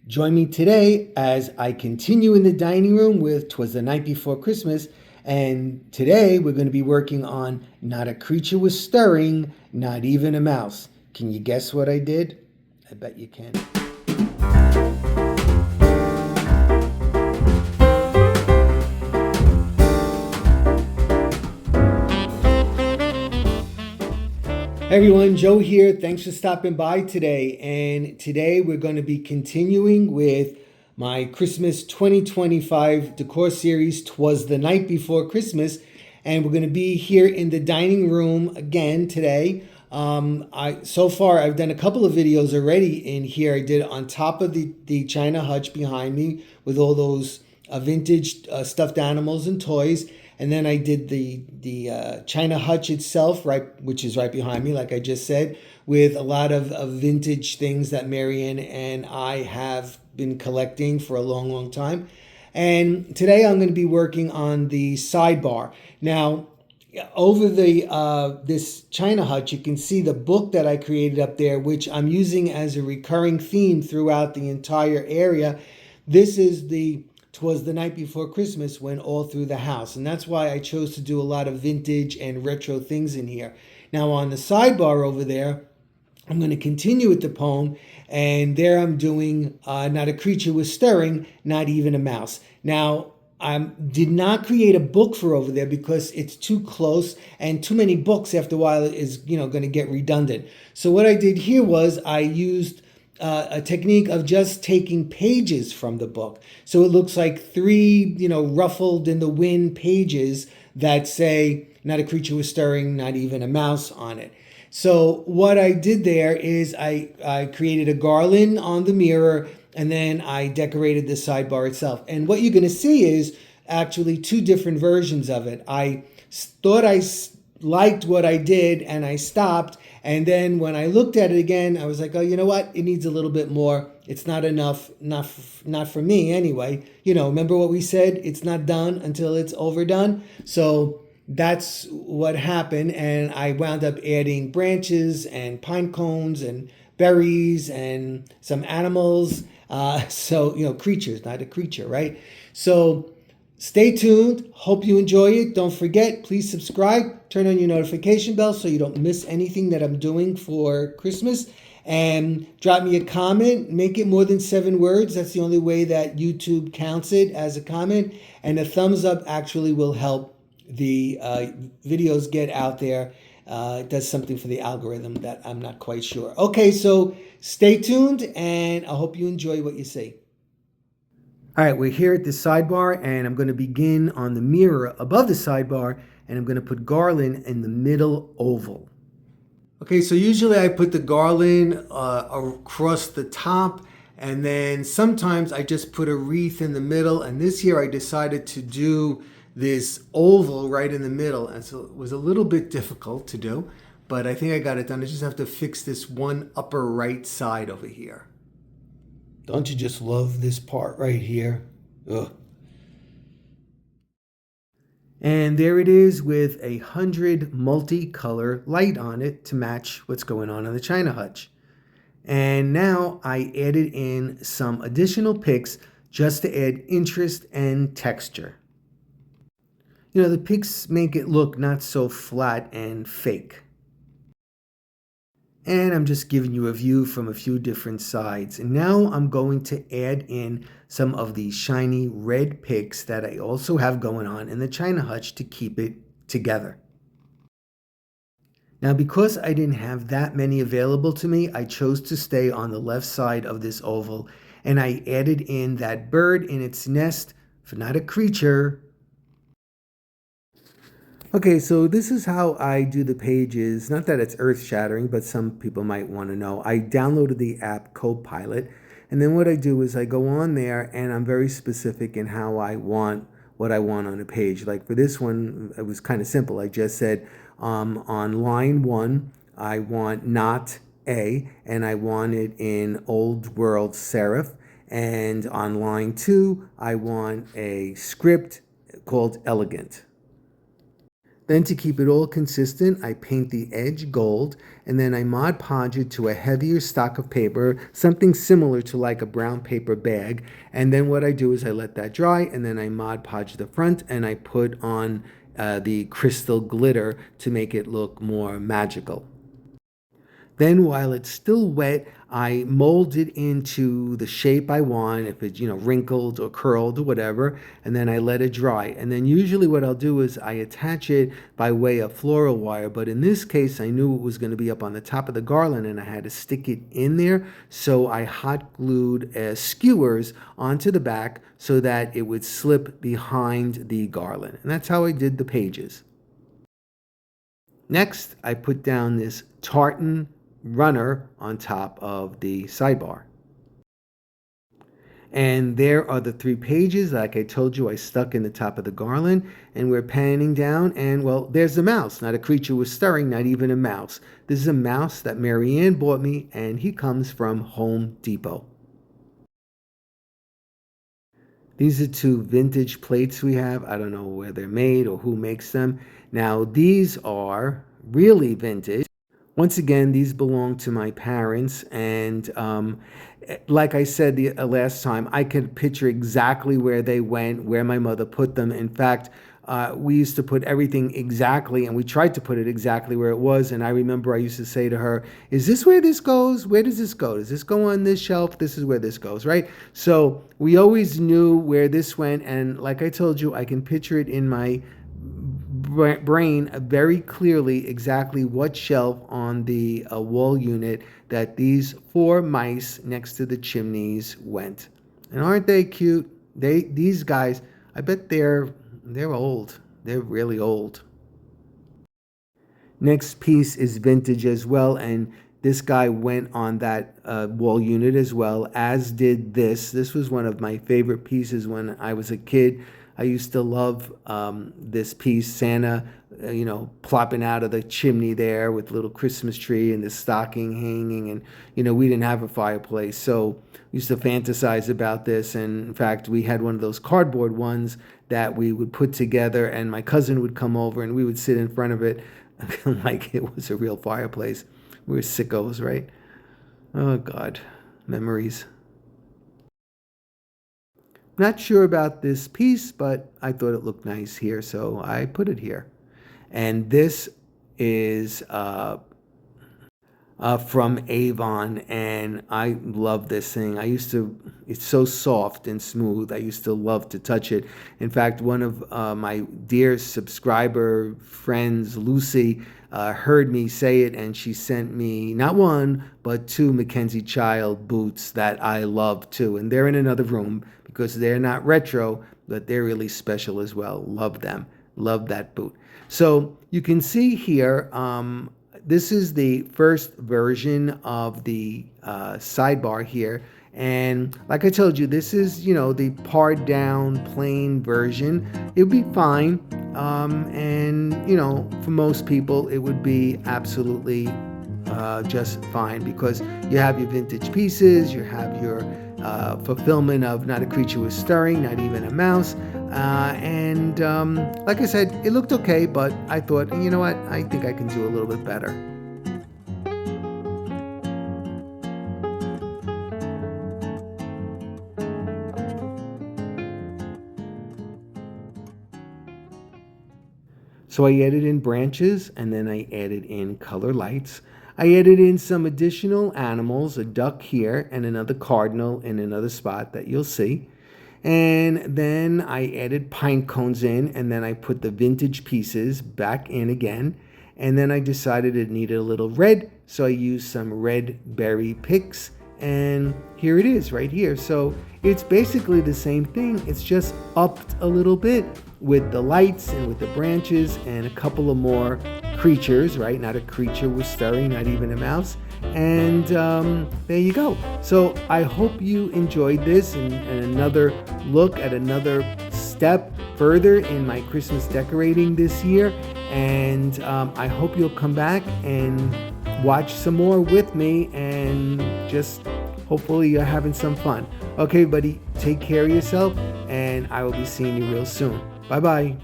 Join me today as I continue in the dining room with "Twas the Night Before Christmas," and today we're going to be working on "Not a creature was stirring, not even a mouse." Can you guess what I did? I bet you can. Hey everyone, Joe here. Thanks for stopping by today. And today we're going to be continuing with my Christmas 2025 decor series, "Twas the Night Before Christmas." And we're going to be here in the dining room again today. So far I've done a couple of videos already in here. I did on top of the China Hutch behind me with all those vintage stuffed animals and toys. And then I did the China Hutch itself, right, which is right behind me, like I just said, with a lot of vintage things that Marianne and I have been collecting for a long, long time. And today I'm going to be working on the sidebar. Now, over this China Hutch, you can see the book that I created up there, which I'm using as a recurring theme throughout the entire area. This is the "Twas the Night Before Christmas" went all through the house. And that's why I chose to do a lot of vintage and retro things in here. Now on the sidebar over there, I'm going to continue with the poem. And there I'm doing "Not a creature was stirring, not even a mouse." Now, I did not create a book for over there because it's too close, and too many books after a while is going to get redundant. So what I did here was I used a technique of just taking pages from the book. So it looks like three, ruffled in the wind pages that say "Not a creature was stirring, not even a mouse" on it. So what I did there is I created a garland on the mirror, and then I decorated the sidebar itself. And what you're going to see is actually two different versions of it. I thought I liked what I did and I stopped. And then when I looked at it again, I was like, oh, you know what? It needs a little bit more. It's not enough, not for me anyway. Remember what we said? It's not done until it's overdone. So that's what happened. And I wound up adding branches and pine cones and berries and some animals. So, creatures, not a creature, right? So stay tuned. Hope you enjoy it. Don't forget, please subscribe. Turn on your notification bell so you don't miss anything that I'm doing for Christmas. And drop me a comment. Make it more than 7 words. That's the only way that YouTube counts it as a comment. And a thumbs up actually will help the videos get out there. It does something for the algorithm that I'm not quite sure. Okay, so stay tuned, and I hope you enjoy what you see. All right, we're here at the sidebar, and I'm going to begin on the mirror above the sidebar, and I'm going to put garland in the middle oval. Okay, so usually I put the garland across the top, and then sometimes I just put a wreath in the middle, and this year I decided to do this oval right in the middle, and so it was a little bit difficult to do, but I think I got it done. I just have to fix this one upper right side over here. Don't you just love this part right here? Ugh. And there it is with 100 multicolor light on it to match what's going on the China Hutch. And now I added in some additional pics just to add interest and texture. The pics make it look not so flat and fake. And I'm just giving you a view from a few different sides. And now I'm going to add in some of the shiny red pics that I also have going on in the China Hutch to keep it together. Now, because I didn't have that many available to me, I chose to stay on the left side of this oval, and I added in that bird in its nest for "not a creature." Okay, so this is how I do the pages. Not that it's earth-shattering, but some people might want to know. I downloaded the app Copilot, and then what I do is I go on there, and I'm very specific in how I want what I want on a page. Like for this one, it was kind of simple. I just said on line 1, I want "not a," and I want it in Old World serif. And on line 2, I want a script called "elegant." Then to keep it all consistent, I paint the edge gold and then I Mod Podge it to a heavier stock of paper, something similar to like a brown paper bag. And then what I do is I let that dry and then I Mod Podge the front and I put on the crystal glitter to make it look more magical. Then while it's still wet, I mold it into the shape I want, if it's, wrinkled or curled or whatever, and then I let it dry. And then usually what I'll do is I attach it by way of floral wire, but in this case, I knew it was going to be up on the top of the garland and I had to stick it in there. So I hot glued skewers onto the back so that it would slip behind the garland. And that's how I did the pages. Next, I put down this tartan runner on top of the sidebar. And there are the 3 pages, like I told you, I stuck in the top of the garland, and we're panning down, and well, there's a mouse. Not a creature was stirring, not even a mouse. This is a mouse that Marianne bought me, and he comes from Home Depot. These are 2 vintage plates we have. I don't know where they're made or who makes them. Now, these are really vintage. Once again, these belong to my parents, and like I said the last time, I could picture exactly where they went, where my mother put them. In fact, we used to put everything exactly, and we tried to put it exactly where it was, and I remember I used to say to her, is this where this goes? Where does this go? Does this go on this shelf? This is where this goes, right? So we always knew where this went, and like I told you, I can picture it in my brain very clearly exactly what shelf on the wall unit that these 4 mice next to the chimneys went. And aren't they cute? These guys, I bet they're old. They're really old. Next piece is vintage as well, and this guy went on that wall unit as well, as did this. This was one of my favorite pieces when I was a kid. I used to love this piece, Santa, plopping out of the chimney there with a little Christmas tree and the stocking hanging. And, we didn't have a fireplace. So we used to fantasize about this. And in fact, we had one of those cardboard ones that we would put together and my cousin would come over and we would sit in front of it like it was a real fireplace. We were sickos, right? Oh, God. Memories. Not sure about this piece, but I thought it looked nice here, so I put it here. And this is from Avon, and I love this thing. It's so soft and smooth. I used to love to touch it. In fact, one of my dear subscriber friends, Lucy, heard me say it, and she sent me not 1, but 2 Mackenzie Child boots that I love too. And they're in another room because they're not retro, but they're really special as well. Love them. Love that boot. So you can see here, this is the first version of the sidebar here. And like I told you, this is, the pared down plain version. It would be fine. And, for most people, it would be absolutely just fine because you have your vintage pieces, you have your fulfillment of not a creature was stirring, not even a mouse. And like I said, it looked okay, but I thought, you know what, I think I can do a little bit better. So I added in branches and then I added in color lights. I added in some additional animals, a duck here and another cardinal in another spot that you'll see. And then I added pine cones in, and then I put the vintage pieces back in again. And then I decided it needed a little red, so I used some red berry picks. And here it is right here. So it's basically the same thing. It's just upped a little bit with the lights and with the branches and a couple of more creatures, right? Not a creature was stirring, not even a mouse. And there you go. So I hope you enjoyed this and another look at another step further in my Christmas decorating this year. And I hope you'll come back and watch some more with me and just hopefully you're having some fun. Okay, buddy, take care of yourself and I will be seeing you real soon. Bye-bye.